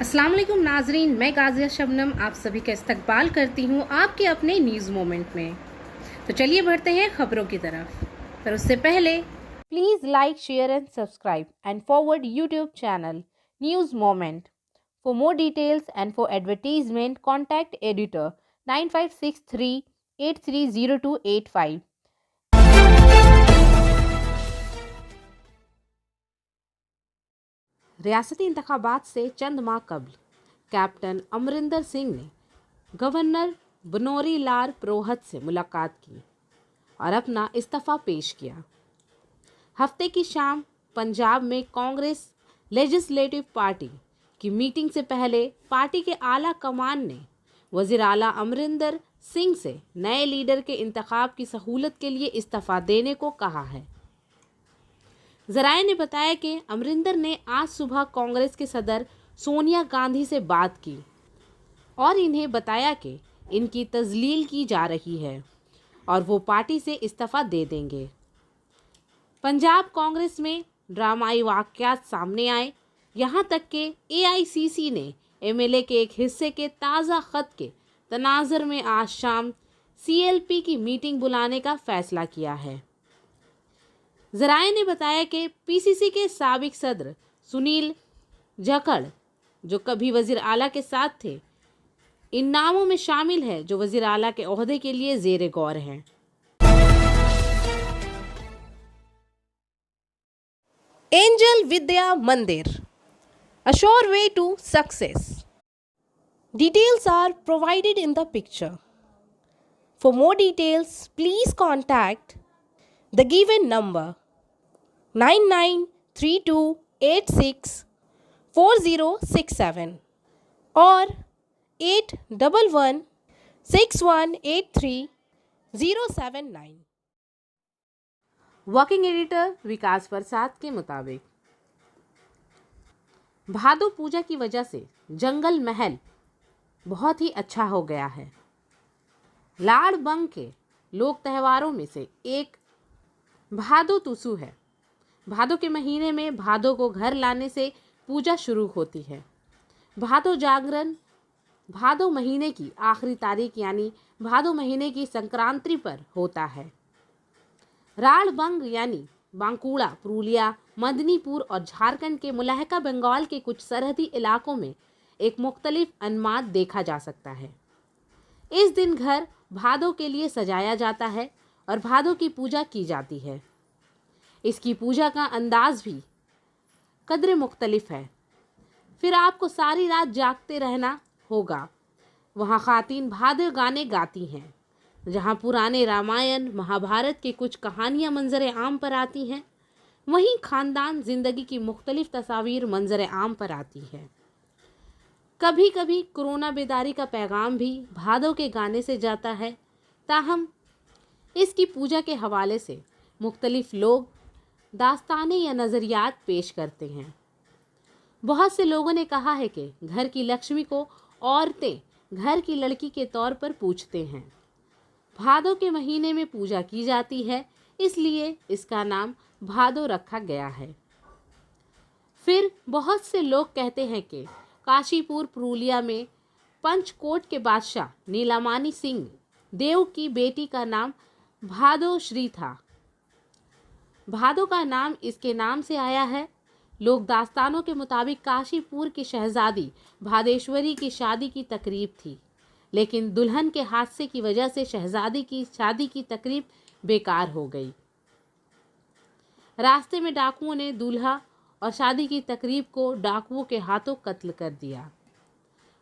अस्सलाम वालेकुम नाजरीन, मैं गाजिया शबनम आप सभी का इस्तकबाल करती हूँ आपके अपने न्यूज़ मोमेंट में। तो चलिए बढ़ते हैं खबरों की तरफ, पर उससे पहले please like share and subscribe and forward YouTube channel news moment. For more details and for advertisement contact editor 9563830285। रियासती इंतखाबात से चंद माह कबल कैप्टन अमरिंदर सिंह ने गवर्नर बनोरी लाल प्रोहित से मुलाकात की और अपना इस्तीफा पेश किया। हफ्ते की शाम पंजाब में कांग्रेस लेजिस्लेटिव पार्टी की मीटिंग से पहले पार्टी के आला कमान ने वज़ीर आला अमरिंदर सिंह से नए लीडर के इंतखाब की सहूलत के लिए इस्तीफा देने को कहा है। ज़राए ने बताया कि अमरिंदर ने आज सुबह कांग्रेस के सदर सोनिया गांधी से बात की और इन्हें बताया कि इनकी तजलील की जा रही है और वो पार्टी से इस्तीफा दे देंगे। पंजाब कांग्रेस में ड्रामाई वाक़यात सामने आए, यहाँ तक कि एआईसीसी ने एमएलए के एक हिस्से के ताज़ा ख़त के तनाज़र में आज शाम सीएलपी की मीटिंग बुलाने का फ़ैसला किया है। ज़राए ने बताया कि पीसीसी के साबिक सदर सुनील जाखड़, जो कभी वज़ीर आला के साथ थे, इन नामों में शामिल है जो वज़ीर आला के ओहदे के लिए ज़ेरे गौर हैं। एंजल विद्या मंदिर, a sure way to success. Details are provided in the picture. For more details, please contact the given number 9932864067 or 81116183 working editor विकास प्रसाद के मुताबिक भादो पूजा की वजह से जंगल महल बहुत ही अच्छा हो गया है। लाड़ बंग के लोक त्योहारों में से एक भादो तुसु है। भादो के महीने में भादो को घर लाने से पूजा शुरू होती है। भादो जागरण भादो महीने की आखिरी तारीख यानी भादो महीने की संक्रांति पर होता है। राड़ बंग यानी बांकुड़ा, पुरुलिया, मदनीपुर और झारखंड के मुलाहका बंगाल के कुछ सरहदी इलाकों में एक मुख्तलिफ अनमात देखा जा सकता है। इस दिन घर भादों के लिए सजाया जाता है और भादों की पूजा की जाती है। इसकी पूजा का अंदाज भी कदर मुख्तलिफ है। फिर आपको सारी रात जागते रहना होगा। वहाँ खातिन भादो गाने गाती हैं। जहाँ पुराने रामायण महाभारत के कुछ कहानियाँ मंजर आम पर आती हैं, वहीं ख़ानदान ज़िंदगी की मुख्तलिफ तस्वीर मंजर आम पर आती है। कभी कभी कोरोना बेदारी का पैगाम भी भादों के गाने से जाता है। ताहम इसकी पूजा के हवाले से मुख्तलिफ लोग दास्तानें या नज़रियात पेश करते हैं। बहुत से लोगों ने कहा है कि घर की लक्ष्मी को औरतें घर की लड़की के तौर पर पूजते हैं। भादों के महीने में पूजा की जाती है, इसलिए इसका नाम भादो रखा गया है। फिर बहुत से लोग कहते हैं कि काशीपुर पुरुलिया में पंचकोट के बादशाह नीलामणि सिंह देव की बेटी का नाम भादो श्री था। भादो का नाम इसके नाम से आया है। लोक दास्तानों के मुताबिक काशीपुर की शहजादी भादेश्वरी की शादी की तकरीब थी, लेकिन दुल्हन के हादसे की वजह से शहजादी की शादी की तकरीब बेकार हो गई। रास्ते में डाकुओं ने दूल्हा और शादी की तकरीब को डाकुओं के हाथों कत्ल कर दिया।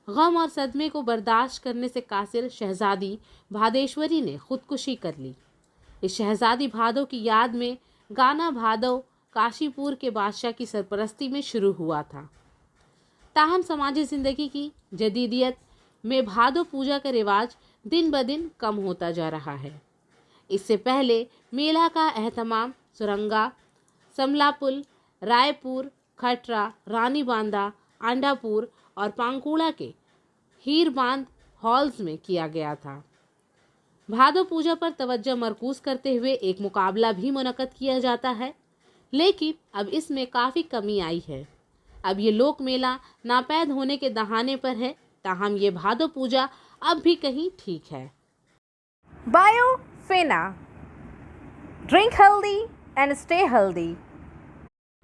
गम और सदमे को बर्दाश्त करने से कासिर शहजादी भादेश्वरी ने खुदकुशी कर ली। इस शहजादी भादो की याद में गाना भादो काशीपुर के बादशाह की सरपरस्ती में शुरू हुआ था। ताहम समाजी ज़िंदगी की जदीदियत में भादो पूजा का रिवाज दिन ब दिन कम होता जा रहा है। इससे पहले मेला का एहतमाम सुरंगा, समलापुल, रायपुर, खटरा, रानी बांदा, आंडापुर और पांकुड़ा के हीर बांध हॉल्स में किया गया था। भादो पूजा पर तवज्जो मरकूज़ करते हुए एक मुकाबला भी मुनक़द किया जाता है, लेकिन अब इसमें काफ़ी कमी आई है। अब ये लोक मेला नापैद होने के दहाने पर है, ताहम ये भादो पूजा अब भी कहीं ठीक है। Biofina. Drink healthy and stay healthy.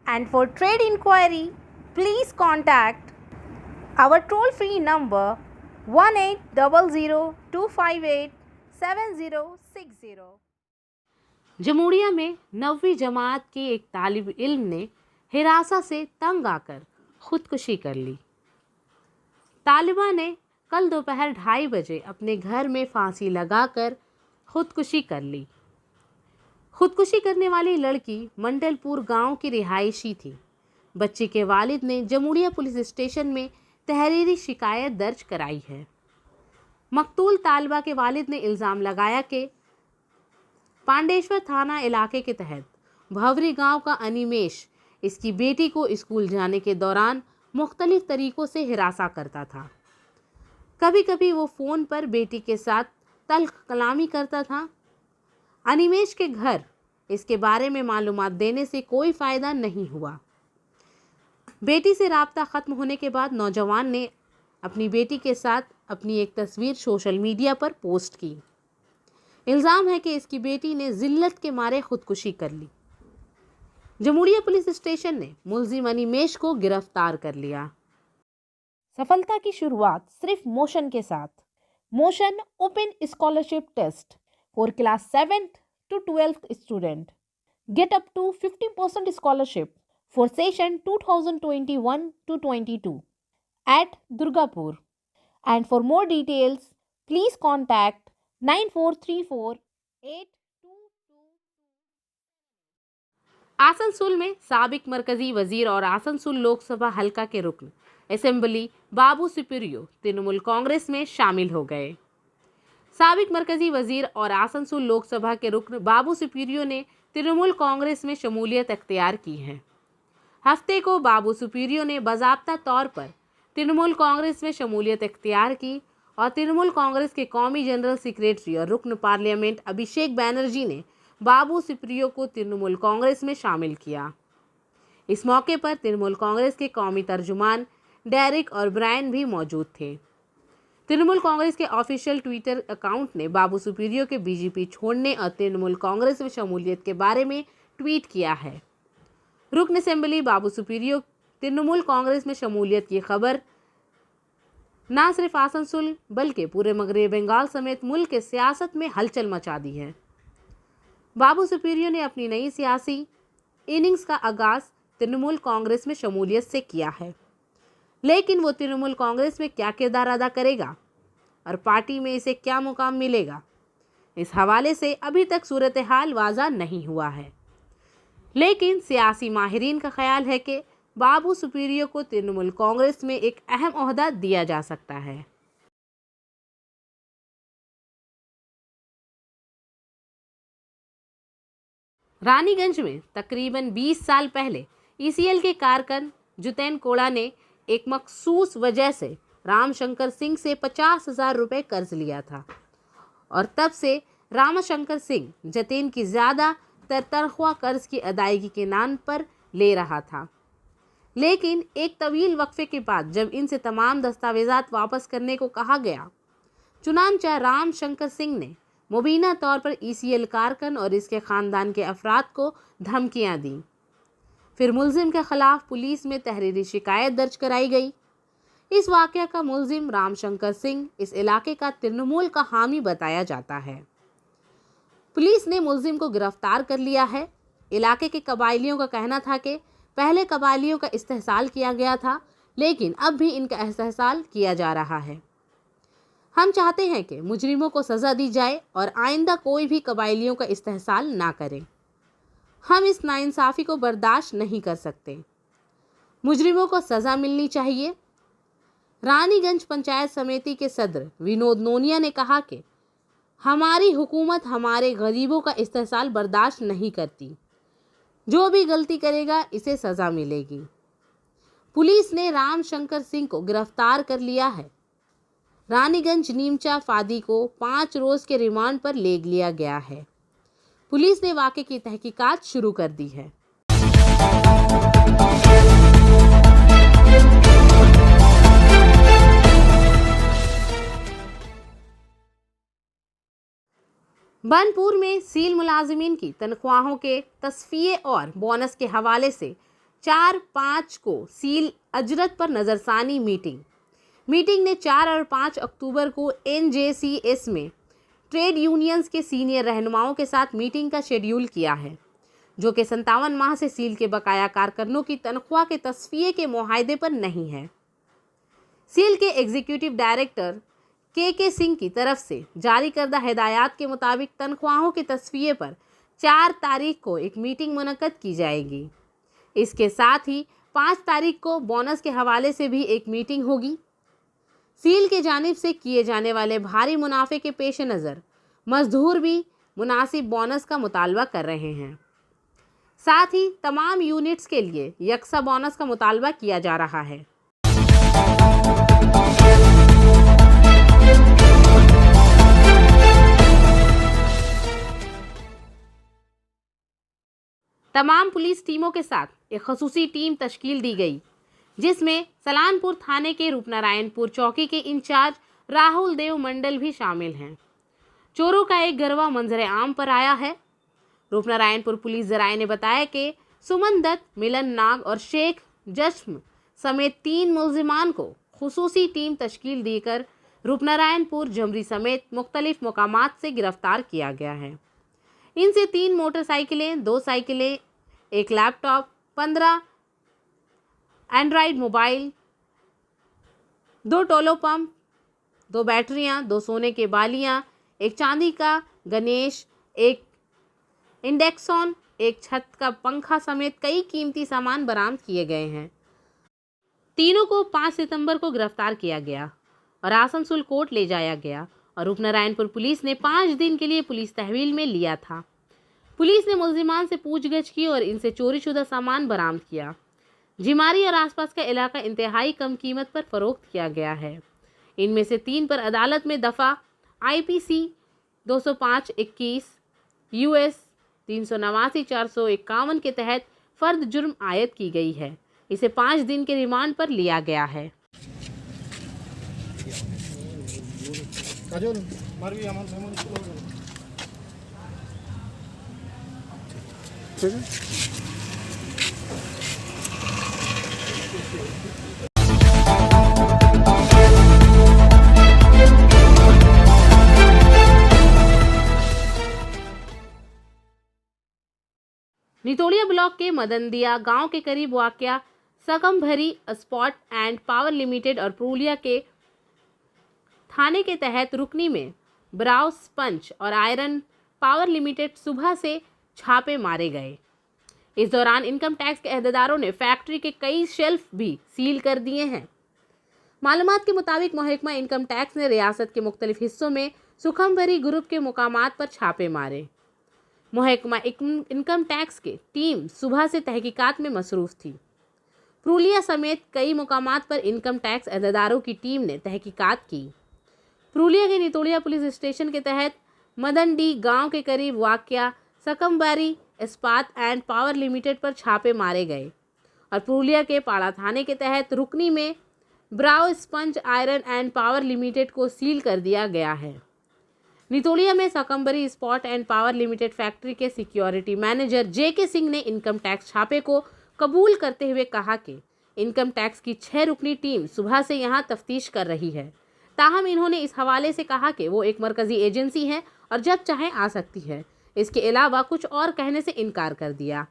And for trade inquiry, please contact our toll-free number 1800-258-7060. जमूड़िया में 9वीं जमात के एक तालिब इल्म ने हिरासा से तंग आकर खुदकुशी कर ली। तालिबा ने कल दोपहर 2:30 बजे अपने घर में फांसी लगाकर खुदकुशी कर ली। खुदकुशी करने वाली लड़की मंडलपुर गांव की रिहायशी थी। बच्ची के वालिद ने जमूड़िया पुलिस स्टेशन में तहरीरी शिकायत दर्ज कराई है। मकतूल तालिबा के वालिद ने इल्ज़ाम लगाया कि पांडेश्वर थाना इलाके के तहत भवरी गांव का अनिमेश इसकी बेटी को स्कूल जाने के दौरान मुख्तलिफ तरीक़ों से हिरासा करता था। कभी कभी वो फ़ोन पर बेटी के साथ तल्ख कलामी करता था। अनिमेश के घर इसके बारे में मालूमात देने से कोई फ़ायदा नहीं हुआ। बेटी से राब्ता ख़त्म होने के बाद नौजवान ने अपनी बेटी के साथ अपनी एक तस्वीर सोशल मीडिया पर पोस्ट की। इल्ज़ाम है कि इसकी बेटी ने ज़िल्लत के मारे खुदकुशी कर ली। जमूड़िया पुलिस स्टेशन ने मुलजिम अनिमेश को गिरफ्तार कर लिया। सफलता की शुरुआत सिर्फ मोशन के साथ। Motion open scholarship test for class 7th to 12th student. Get up to 50% scholarship for session 2021-22 at Durgapur. And for more details, please contact 9434-8222. Asansol में साबिक मरकजी वजीर और आसनसोल लोकसभा हल्का के रुकन असेंबली बाबू सुपीरियो तृणमूल कांग्रेस में शामिल हो गए। साबिक मरकजी वजीर और आसनसोल लोकसभा के रुकन बाबू सुपीरियो ने तृणमूल कांग्रेस में शमूलियत अख्तियार की है। हफ्ते को बाबू सुपीरियो ने बाज़ाब्ता तौर पर तृणमूल कांग्रेस में शमूलियत अख्तियार की और तृणमूल कांग्रेस के कौमी जनरल सेक्रेटरी और रुकन पार्लियामेंट अभिषेक बैनर्जी ने बाबू सुपीरियो को तृणमूल कांग्रेस में शामिल किया। इस मौके पर तृणमूल कांग्रेस के कौमी तर्जुमान डेरिक और ब्रायन भी मौजूद थे। तृणमूल कांग्रेस के ऑफिशियल ट्विटर अकाउंट ने बाबू सुपीरियो के बीजेपी छोड़ने और तृणमूल कांग्रेस में शमूलियत के बारे में ट्वीट किया है। रुकन असेंबली बाबू सुपीरियो तृणमूल कांग्रेस में शमूलियत की खबर न सिर्फ आसनसोल बल्कि पूरे मगरबी बंगाल समेत मुल्क के सियासत में हलचल मचा दी है। बाबू सुपीरियो ने अपनी नई सियासी इनिंग्स का आगाज़ तृणमूल कांग्रेस में शमूलियत से किया है, लेकिन वो तृणमूल कांग्रेस में क्या किरदार अदा करेगा और पार्टी में इसे क्या मुकाम मिलेगा, इस हवाले से अभी तक सूरत हाल वाज़ा नहीं हुआ है। लेकिन सियासी माहिरीन का ख्याल है कि बाबू सुपीरियो को तृणमूल कांग्रेस में एक अहम ओहदा दिया जा सकता है। रानीगंज में तकरीबन 20 साल पहले ईसीएल के कारकुन जुतैन कोड़ा ने एक मखसूस वजह से रामशंकर सिंह से 50,000 रुपये कर्ज लिया था और तब से रामशंकर सिंह जतेन की ज़्यादा तनख्वाह कर्ज की अदायगी के नाम पर ले रहा था। लेकिन एक तवील वक्फे के बाद जब इनसे तमाम दस्तावेज़ात वापस करने को कहा गया, चुनांचा रामशंकर सिंह ने मुबीना तौर पर ईसीएल कारकुन और इसके ख़ानदान के अफराद को धमकियां दी। फिर मुलजिम के ख़िलाफ़ पुलिस में तहरीरी शिकायत दर्ज कराई गई। इस वाक़या का मुलजिम रामशंकर सिंह इस इलाके का तृणमूल का हामी बताया जाता है। पुलिस ने मुलजिम को गिरफ्तार कर लिया है। इलाके के कबायलियों का कहना था कि पहले कबायलियों का इस्तेहसाल किया गया था, लेकिन अब भी इनका इस्तेहसाल किया जा रहा है। हम चाहते हैं कि मुजरिमों को सज़ा दी जाए और आइंदा कोई भी कबायलियों का इस्तेहसाल ना करे। हम इस नाइंसाफ़ी को बर्दाश्त नहीं कर सकते। मुजरिमों को सज़ा मिलनी चाहिए। रानीगंज पंचायत समिति के सदर विनोद नोनिया ने कहा कि हमारी हुकूमत हमारे गरीबों का इस्तेहसाल बर्दाश्त नहीं करती। जो भी गलती करेगा इसे सज़ा मिलेगी। पुलिस ने रामशंकर सिंह को गिरफ्तार कर लिया है। रानीगंज नीमचा फादी को 5 रोज़ के रिमांड पर ले लिया गया है। पुलिस ने वाक़े की तहकीकात शुरू कर दी है। बनपुर में सील मुलाजिमीन की तनख्वाहों के तस्फिये और बोनस के हवाले से 4-5 को सील अजरत पर नज़रसानी मीटिंग ने 4 और 5 अक्टूबर को NJCS में ट्रेड यूनियंस के सीनियर रहनुमाओं के साथ मीटिंग का शेड्यूल किया है, जो कि 57 माह से सील के बकाया कारकुनों की तनख्वाह के तस्फिये के मुआहदे पर नहीं है। सील के एग्जीक्यूटिव डायरेक्टर के सिंह की तरफ से जारी करदा हिदायत के मुताबिक तनख्वाहों के तस्फिये पर 4 तारीख को एक मीटिंग मुनक्कद की जाएगी। इसके साथ ही 5 तारीख को बोनस के हवाले से भी एक मीटिंग होगी। सील के जानिब से किए जाने वाले भारी मुनाफे के पेश नज़र मजदूर भी मुनासिब बोनस का मुतालबा कर रहे हैं। साथ ही तमाम यूनिट्स के लिए यकसा बोनस का मुतालबा किया जा रहा है। तमाम पुलिस टीमों के साथ एक खसूसी टीम तश्कील दी गई, जिसमें सलानपुर थाने के रूपनारायणपुर चौकी के इंचार्ज राहुल देव मंडल भी शामिल हैं। चोरों का एक गिरवा मंजरे आम पर आया है। रूपनारायणपुर पुलिस जराये ने बताया कि सुमन दत्त, मिलन नाग और शेख जश्म समेत 3 मुलजिमान को खुसूसी टीम तश्कील देकर रूपनारायणपुर, जमरी समेत मुख्तलिफ मकामात से गिरफ्तार किया गया है। इनसे 3 मोटरसाइकिलें, 2 साइकिलें, 1 laptop, 15 Android mobile, 2 Tolo pump, 2 बैटरियां, 2 सोने के बालियां, 1 चांदी का गणेश, 1 इंडेक्सॉन, 1 छत का पंखा समेत कई कीमती सामान बरामद किए गए हैं। तीनों को 5 सितंबर को गिरफ्तार किया गया और आसनसोल कोर्ट ले जाया गया और रूपनारायणपुर पुलिस ने 5 दिन के लिए पुलिस तहवील में लिया था। पुलिस ने मुलजिमान से पूछगछ की और इनसे चोरीशुदा सामान बरामद किया। जिमारी और आसपास का इलाका इंतहाई कम कीमत पर फरोख्त किया गया है। इनमें से 3 पर अदालत में दफ़ा IPC 205-21 US 389-451 के तहत फर्द जुर्म आयद की गई है। इसे 5 दिन के रिमांड पर लिया गया है। नितोड़िया ब्लॉक के मदनदिया गांव के करीब वाक़या सकमभरी स्पॉट एंड पावर लिमिटेड और पुरुलिया के थाने के तहत रुकनी में ब्राउ स्पंज और आयरन पावर लिमिटेड सुबह से छापे मारे गए। इस दौरान इनकम टैक्स के अहदेदारों ने फैक्ट्री के कई शेल्फ भी सील कर दिए हैं। मालूमात के मुताबिक महकमा इनकम टैक्स ने रियासत के मुख्तलिफ हिस्सों में सुखमभरी ग्रुप के मुकामात पर छापे मारे। महकमा इनकम टैक्स की टीम सुबह से तहकीकात में मसरूफ़ थी। पुरुलिया समेत कई मुकामात पर इनकम टैक्स अहदेदारों की टीम ने तहकीकात की। पुरुलिया के नितोड़िया पुलिस स्टेशन के तहत मदनडी गांव के करीब वाक़या सकमबारी इस्पात एंड पावर लिमिटेड पर छापे मारे गए और पुरुलिया के पाड़ा थाने के तहत रुकनी में ब्राउ sponge iron and power limited को सील कर दिया गया है। नितोड़िया में Shakambhari spot and power limited factory के सिक्योरिटी मैनेजर JK सिंह ने इनकम टैक्स छापे को कबूल करते हुए कहा कि इनकम टैक्स की 6 रुकनी टीम सुबह से यहां तफ्तीश कर रही है। ताहम इन्होंने इस हवाले से कहा कि वो एक मरकजी एजेंसी है और जब चाहे आ सकती है। इसके अलावा कुछ और कहने से इनकार कर दिया।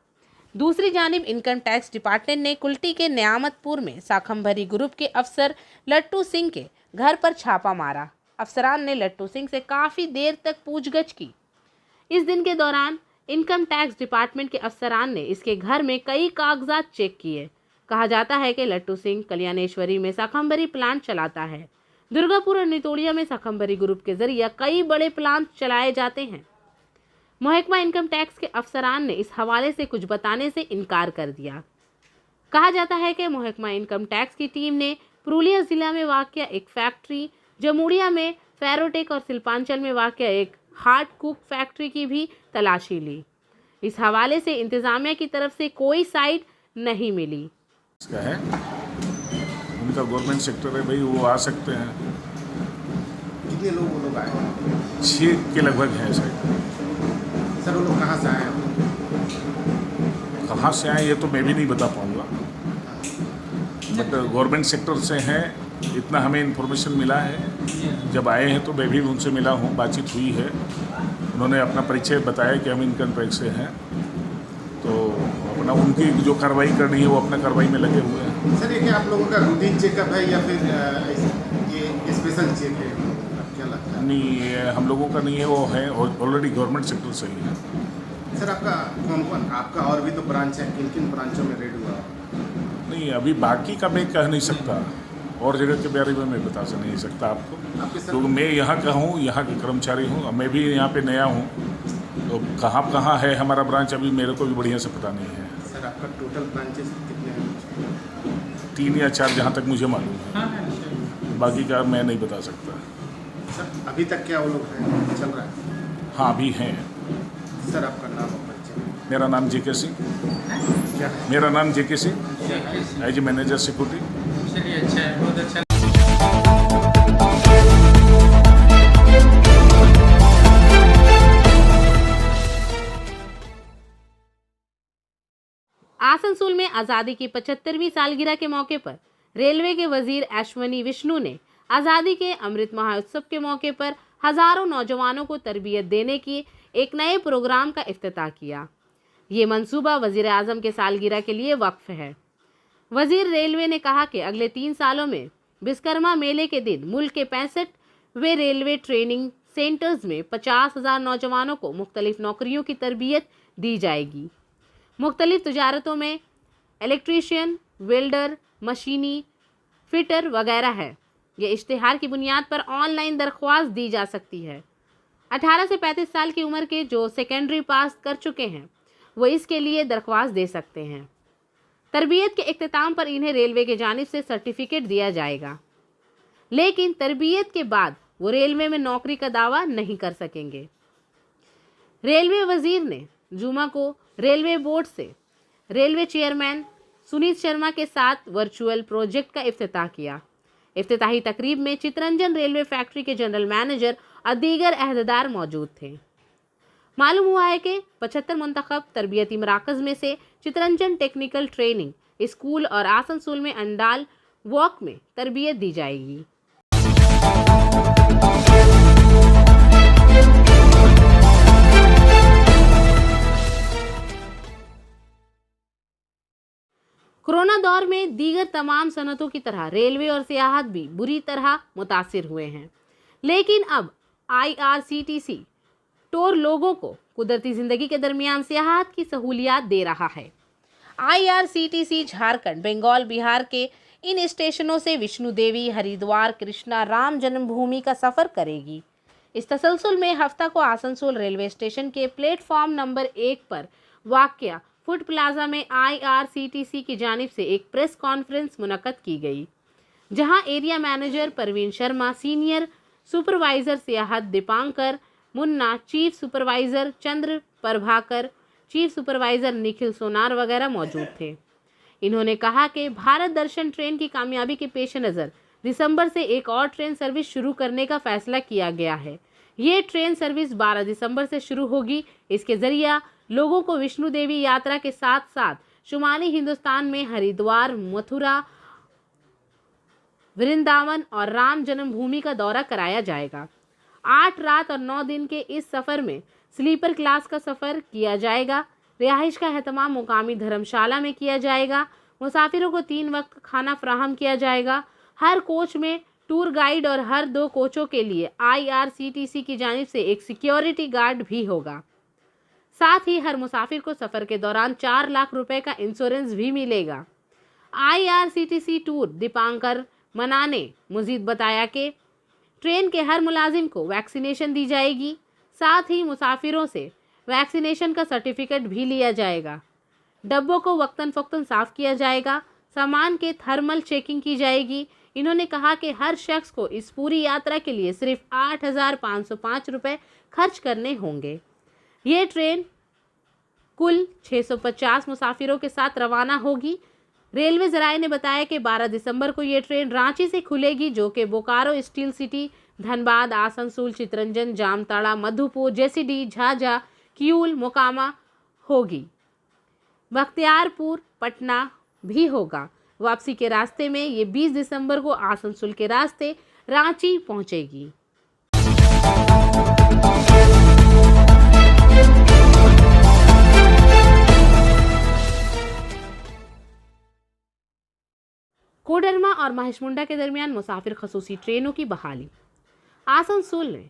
दूसरी जानिब इनकम टैक्स डिपार्टमेंट ने कुल्टी के नियामतपुर में साखमभरी ग्रुप के अफसर लट्टू सिंह के घर पर छापा मारा। अफसरान ने लट्टू सिंह से काफ़ी देर तक पूछगछ की। इस दिन के दौरान इनकम टैक्स डिपार्टमेंट के अफसरान ने इसके घर में कई कागजात चेक किए। कहा जाता है कि लट्टू सिंह कल्याणेश्वरी में साखमभरी प्लांट चलाता है। दुर्गापुर और नितोड़िया में साखमभरी ग्रुप के जरिए कई बड़े प्लांट चलाए जाते हैं। महकमा इनकम टैक्स के अफसरान ने इस हवाले से कुछ बताने से इनकार कर दिया। कहा जाता है कि महकमा इनकम टैक्स की टीम ने पुरुलिया ज़िला में वाक़या एक फैक्ट्री, जमुड़िया में फेरोटेक और सिल्पांचल में वाक़या एक हार्ड कुक फैक्ट्री की भी तलाशी ली। इस हवाले से इंतज़ामिया की तरफ से कोई साइट नहीं मिली। इसका है उनका गवर्नमेंट सेक्टर है भाई, वो आ सकते हैं। कितने लोग आए? 6 के लगभग हैं शायद। सर वो लोग कहाँ से आए हैं? कहाँ से आए ये तो मैं भी नहीं बता पाऊँगा, बट गवर्नमेंट सेक्टर से हैं, इतना हमें इन्फॉर्मेशन मिला है। जब आए हैं तो मैं भी उनसे मिला हूँ, बातचीत हुई है। उन्होंने अपना परिचय बताया कि हम इनकम टैक्स से हैं, तो अपना उनकी जो कार्रवाई करनी है वो अपना कार्रवाई में लगे हुए हैं। सर ये क्या आप लोगों का रूटीन चेकअप है या फिर ये स्पेशल चेक है, अब क्या लगता है? नहीं, ये हम लोगों का नहीं है, वो है ऑलरेडी गवर्नमेंट सेक्टर से ही है। सर आपका कौन कौन, आपका और भी तो ब्रांच है, किन किन ब्रांचों में रेड हुआ? नहीं, अभी बाकी का मैं कह नहीं सकता, और जगह के बारे में मैं बता नहीं सकता आपको, आपके सर क्योंकि मैं यहाँ का हूँ, यहाँ का कर्मचारी हूँ। अब मैं भी यहाँ पे नया हूँ, तो कहाँ है हमारा ब्रांच अभी मेरे को भी बढ़िया से पता नहीं है। सर आपका टोटल ब्रांचेस कितने हैं? 3 या 4 जहाँ तक मुझे मालूम है, बाकी का मैं नहीं बता सकता। सर अभी तक क्या वो लोग हैं, चल रहा है? हाँ, अभी हैं। सर आपका नाम और परिचय? मेरा नाम जेके सिंह, क्या है? मेरा नाम जेके सिंह, एज मैनेजर सिक्योरिटी। चलिए अच्छा है, बहुत अच्छा। आसनसोल में आज़ादी की 75वीं सालगिरह के मौके पर रेलवे के वजीर अश्वनी विष्णु ने आज़ादी के अमृत महोत्सव के मौके पर हजारों नौजवानों को तरबियत देने की एक नए प्रोग्राम का इफ्तिताह किया। ये मंसूबा वजीर आजम के सालगिरह के लिए वक्फ है। वजीर रेलवे ने कहा कि अगले 3 सालों में विश्वकर्मा मेले के दिन मुल्क के 65वें रेलवे ट्रेनिंग सेंटर्स में 50,000 नौजवानों को मुख्तलिफ नौकरियों की तरबियत दी जाएगी। मुख्तलिफ तजारतों में इलेक्ट्रीशियन, वेल्डर, मशीनी, फिटर वगैरह है। ये इश्तिहार की बुनियाद पर ऑनलाइन दरख्वास्त दी जा सकती है। 18 से 35 साल की उम्र के जो सेकेंडरी पास कर चुके हैं वो इसके लिए दरख्वास्त दे सकते हैं। तरबियत के इख्तिताम पर इन्हें रेलवे की जानिब से सर्टिफिकेट दिया जाएगा, लेकिन तरबियत के बाद वो रेलवे में नौकरी का दावा नहीं कर सकेंगे। रेलवे वजीर ने जुमा को रेलवे बोर्ड से रेलवे चेयरमैन सुनीत शर्मा के साथ वर्चुअल प्रोजेक्ट का इफ्तिताह किया। इफ्तिताही तकरीब में चितरंजन रेलवे फैक्ट्री के जनरल मैनेजर और दीगर अहदेदार मौजूद थे। मालूम हुआ है कि 75 मुंतखब तरबियती मराकज़ में से चितरंजन टेक्निकल ट्रेनिंग स्कूल और आसनसोल में अंडाल वॉक में तरबियत दी जाएगी। कोरोना दौर में दीगर तमाम सनतों की तरह रेलवे और सियाहत भी बुरी तरह मुतासिर हुए हैं, लेकिन अब IRCTC टूर लोगों को कुदरती ज़िंदगी के दरमियान सियाहत की सहूलियात दे रहा है। IRCTC झारखंड, बंगाल, बिहार के इन स्टेशनों से विष्णु देवी, हरिद्वार, कृष्णा, राम जन्मभूमि का सफ़र करेगी। इस तसलसल में हफ्ता को आसनसोल रेलवे स्टेशन के प्लेटफॉर्म नंबर 1 पर वाक़या फूड प्लाजा में IRCTC की जानिब से एक प्रेस कॉन्फ्रेंस मुनक्कद की गई, जहां area manager Parveen Sharma, senior supervisor सियाहत Dipankar Munna, chief supervisor Chandra Prabhakar, chief supervisor Nikhil Sonar वगैरह मौजूद थे। इन्होंने कहा कि भारत दर्शन ट्रेन की कामयाबी के पेश नज़र दिसंबर से एक और ट्रेन सर्विस शुरू करने का फैसला किया गया है। ये ट्रेन सर्विस 12 दिसंबर से शुरू होगी। इसके ज़रिया लोगों को विष्णु देवी यात्रा के साथ साथ शुमाली हिंदुस्तान में हरिद्वार, मथुरा, वृंदावन और राम जन्मभूमि का दौरा कराया जाएगा। 8 रात और 9 दिन के इस सफ़र में स्लीपर क्लास का सफ़र किया जाएगा। रिहाइश का एहतमाम मुकामी धर्मशाला में किया जाएगा। मुसाफिरों को 3 वक्त खाना फराहम किया जाएगा। हर कोच में टूर गाइड और हर 2 कोचों के लिए IRCTC की जानिब से एक सिक्योरिटी गार्ड भी होगा। साथ ही हर मुसाफिर को सफ़र के दौरान 4 लाख रुपए का इंश्योरेंस भी मिलेगा। IRCTC टूर दीपांकर मना ने मज़ीद बताया कि ट्रेन के हर मुलाजिम को वैक्सीनेशन दी जाएगी। साथ ही मुसाफिरों से वैक्सीनेशन का सर्टिफिकेट भी लिया जाएगा। डब्बों को वक्तन फ़क्तन साफ़ किया जाएगा। सामान के थर्मल चेकिंग की जाएगी। इन्होंने कहा कि हर शख्स को इस पूरी यात्रा के लिए सिर्फ 8,505 रुपये खर्च करने होंगे। ये ट्रेन कुल 650 मुसाफिरों के साथ रवाना होगी। रेलवे ज़राए ने बताया कि 12 दिसंबर को ये ट्रेन रांची से खुलेगी, जो कि Bokaro, steel city, Dhanbad, Asansol, Chittaranjan, Jamtara, Madhupur, JCD, Jhajha, Kiul Mokama होगी। बख्तियारपुर पटना भी होगा। वापसी के रास्ते में ये 20 दिसंबर को आसनसोल के रास्ते रांची पहुंचेगी। कोडरमा और महेशमुंडा के दरमियान मुसाफिर खसूसी ट्रेनों की बहाली। आसनसोल ने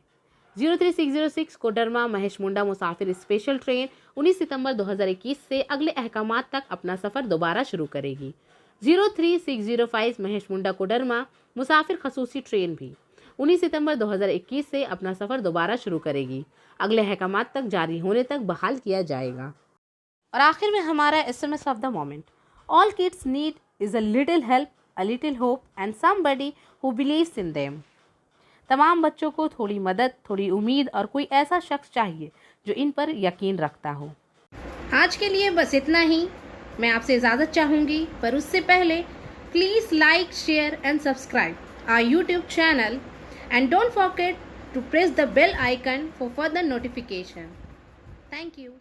03606 कोडरमा महेशमुंडा मुसाफिर स्पेशल ट्रेन 19 सितंबर 2021 से अगले अहकामात तक अपना सफ़र दोबारा शुरू करेगी। 03605 महेशमुंडा कोडरमा मुसाफिर खसूसी ट्रेन भी 19 सितंबर 2021 से अपना सफ़र दोबारा शुरू करेगी। अगले अहकामात तक जारी होने तक बहाल किया जाएगा। और आखिर में हमारा SMS of the moment. All kids need is a little help, a little hope and somebody who believes in them। तमाम बच्चों को थोड़ी मदद, थोड़ी उम्मीद और कोई ऐसा शख्स चाहिए जो इन पर यकीन रखता हो। आज के लिए बस इतना ही। मैं आपसे इजाज़त चाहूँगी, पर उससे पहले please like, share and subscribe our YouTube channel and don't forget to press the bell icon for further notification. Thank you.